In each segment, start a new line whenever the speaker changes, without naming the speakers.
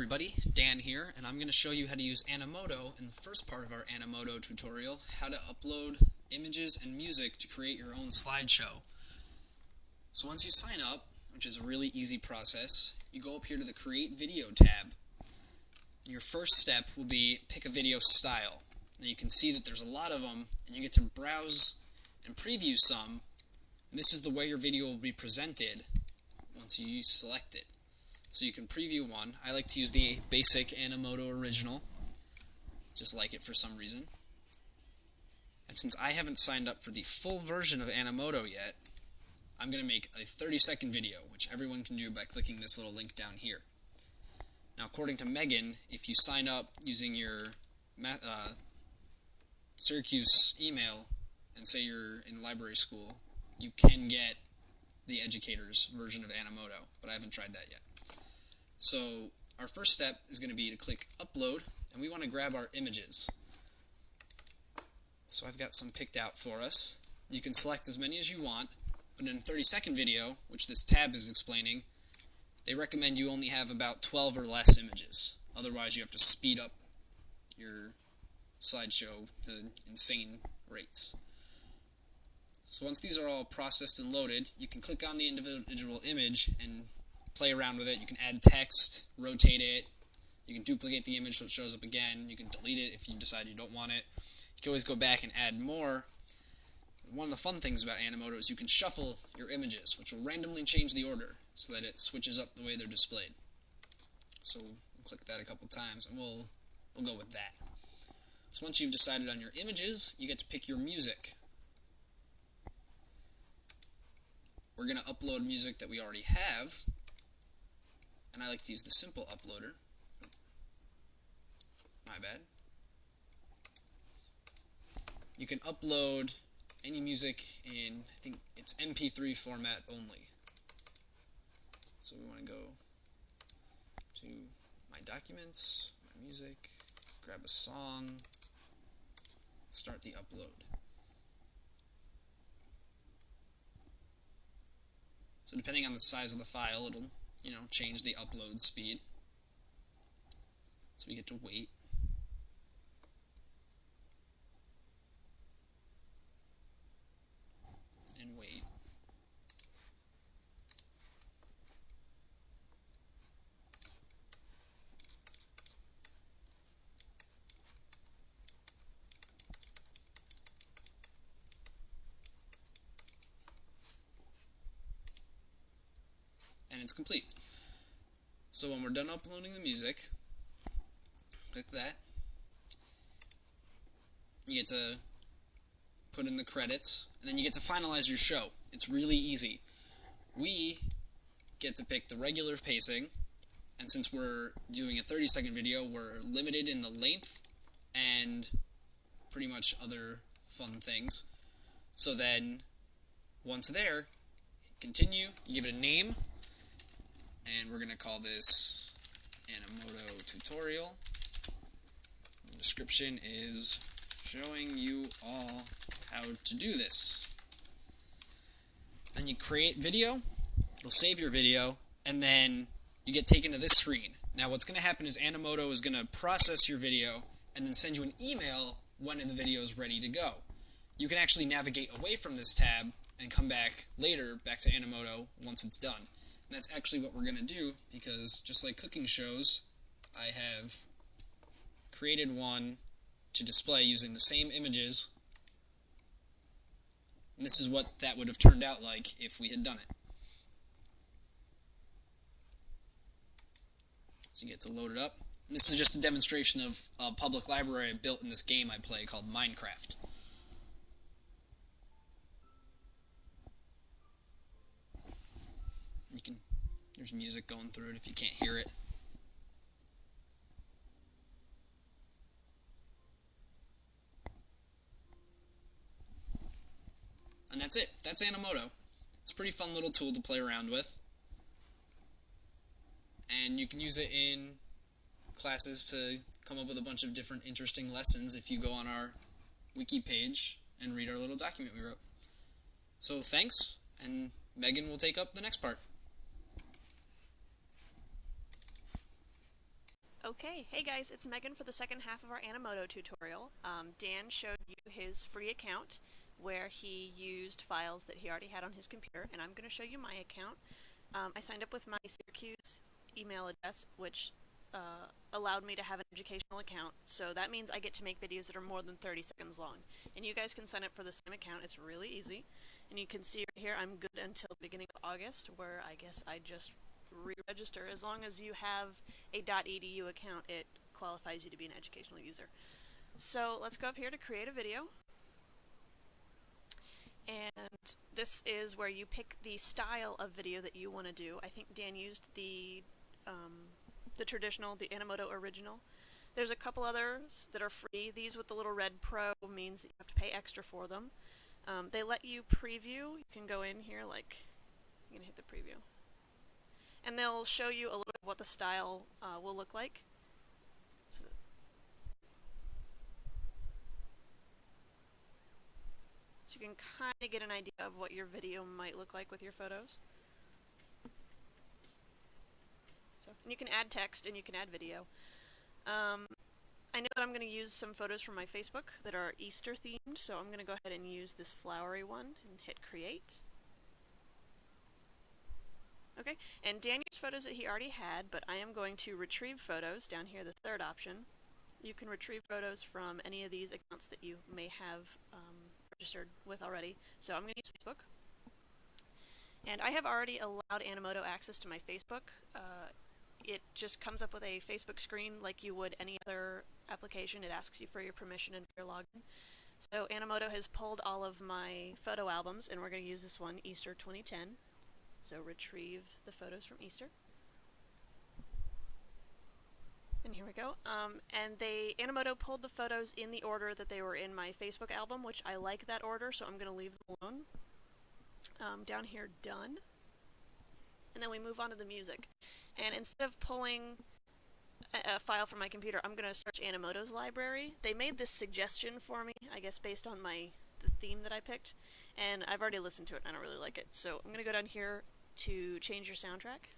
everybody, Dan here, and I'm going to show you how to use Animoto in the first part of our Animoto tutorial, how to upload images and music to create your own slideshow. So once you sign up, which is a really easy process, you go up here to the Create Video tab. And your first step will be pick a video style. Now you can see that there's a lot of them, and you get to browse and preview some, and this is the way your video will be presented once you select it. So you can preview one. I like to use the basic Animoto original, just like it for some reason. And since I haven't signed up for the full version of Animoto yet, I'm going to make a 30-second video, which everyone can do by clicking this little link down here. Now, according to Meghan, if you sign up using your Syracuse email and say you're in library school, you can get the educator's version of Animoto, but I haven't tried that yet. So our first step is going to be to click Upload, and we want to grab our images. So I've got some picked out for us. You can select as many as you want, but in a 30-second video, which this tab is explaining, they recommend you only have about 12 or less images. Otherwise, you have to speed up your slideshow to insane rates. So once these are all processed and loaded, you can click on the individual image and play around with it. You can add text, rotate it, you can duplicate the image so it shows up again, you can delete it if you decide you don't want it. You can always go back and add more. One of the fun things about Animoto is you can shuffle your images, which will randomly change the order so that it switches up the way they're displayed. So we'll click that a couple times and we'll go with that. So once you've decided on your images, you get to pick your music. We're going to upload music that we already have, and I like to use the simple uploader. My bad. You can upload any music in, I think it's MP3 format only. So we want to go to My Documents, My Music, grab a song, start the upload. So depending on the size of the file, it'll change the upload speed. So we get to wait. And wait. And it's complete. So when we're done uploading the music, click that. You get to put in the credits, and then you get to finalize your show. It's really easy. We get to pick the regular pacing, and since we're doing a 30-second video, we're limited in the length and pretty much other fun things. So then, once there, continue, you give it a name, and we're going to call this Animoto tutorial. The description is showing you all how to do this. Then you create video, it'll save your video, and then you get taken to this screen. Now what's going to happen is Animoto is going to process your video and then send you an email when the video is ready to go. You can actually navigate away from this tab and come back later, back to Animoto, once it's done. And that's actually what we're going to do, because just like cooking shows, I have created one to display using the same images, and this is what that would have turned out like if we had done it. So you get to load it up. And this is just a demonstration of a public library I built in this game I play called Minecraft. There's music going through it if you can't hear it. And that's it. That's Animoto. It's a pretty fun little tool to play around with. And you can use it in classes to come up with a bunch of different interesting lessons if you go on our wiki page and read our little document we wrote. So thanks, and Meghan will take up the next part.
Okay, hey guys, it's Megan for the second half of our Animoto tutorial. Dan showed you his free account where he used files that he already had on his computer, and I'm going to show you my account. I signed up with my Syracuse email address, which allowed me to have an educational account, so that means I get to make videos that are more than 30 seconds long. And you guys can sign up for the same account, it's really easy. And you can see right here I'm good until the beginning of August, where I guess I just re-register. As long as you have a .edu account, it qualifies you to be an educational user. So let's go up here to create a video. And this is where you pick the style of video that you want to do. I think Dan used the traditional, the Animoto original. There's a couple others that are free. These with the little red pro means that you have to pay extra for them. They let you preview. You can go in here, like, you can hit the preview. And they'll show you a little bit of what the style will look like. So you can kind of get an idea of what your video might look like with your photos. So, and you can add text and you can add video. I know that I'm going to use some photos from my Facebook that are Easter themed, so I'm going to go ahead and use this flowery one and hit create. Okay, and Dan used photos that he already had, but I am going to retrieve photos down here, the third option. You can retrieve photos from any of these accounts that you may have registered with already. So I'm going to use Facebook. And I have already allowed Animoto access to my Facebook. It just comes up with a Facebook screen like you would any other application. It asks you for your permission and for your login. So Animoto has pulled all of my photo albums, and we're going to use this one, Easter 2010. So retrieve the photos from Easter. And here we go. And Animoto pulled the photos in the order that they were in my Facebook album, which I like that order, so I'm going to leave them alone. Down here, done. And then we move on to the music. And instead of pulling a file from my computer, I'm going to search Animoto's library. They made this suggestion for me, I guess based on the theme that I picked, and I've already listened to it and I don't really like it. So I'm going to go down here to change your soundtrack,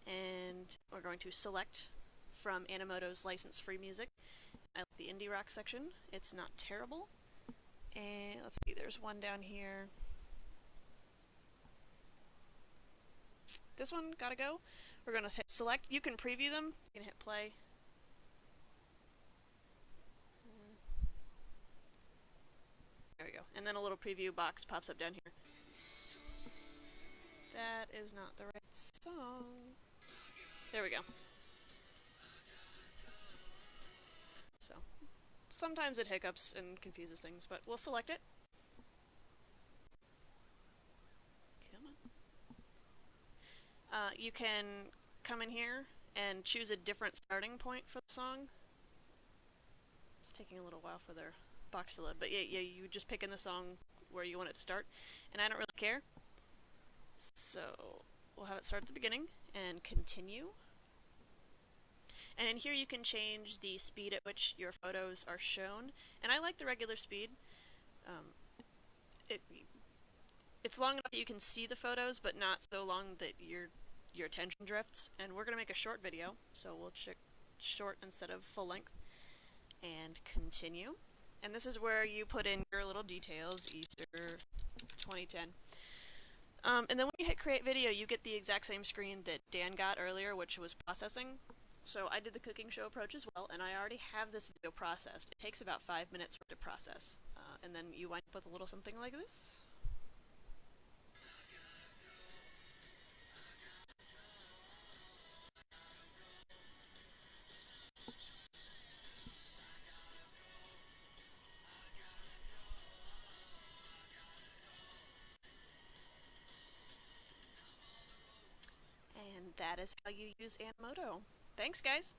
and we're going to select from Animoto's license-free music. I like the indie rock section. It's not terrible. And let's see, there's one down here. This one, gotta go. We're going to hit select. You can preview them. You can hit play. There we go. And then a little preview box pops up down here. That is not the right song. There we go. So, sometimes it hiccups and confuses things, but we'll select it. Come on. You can come in here and choose a different starting point for the song. It's taking a little while for their box to load, but yeah, you just pick in the song where you want it to start, and I don't really care. So we'll have it start at the beginning and continue. And in here you can change the speed at which your photos are shown, and I like the regular speed. It's long enough that you can see the photos, but not so long that your attention drifts. And we're going to make a short video, so we'll check short instead of full length, and continue. And this is where you put in your little details, Easter 2010. And then when you hit create video, you get the exact same screen that Dan got earlier, which was processing. So I did the cooking show approach as well, and I already have this video processed. It takes about 5 minutes for it to process. And then you wind up with a little something like this. And that is how you use Animoto. Thanks, guys!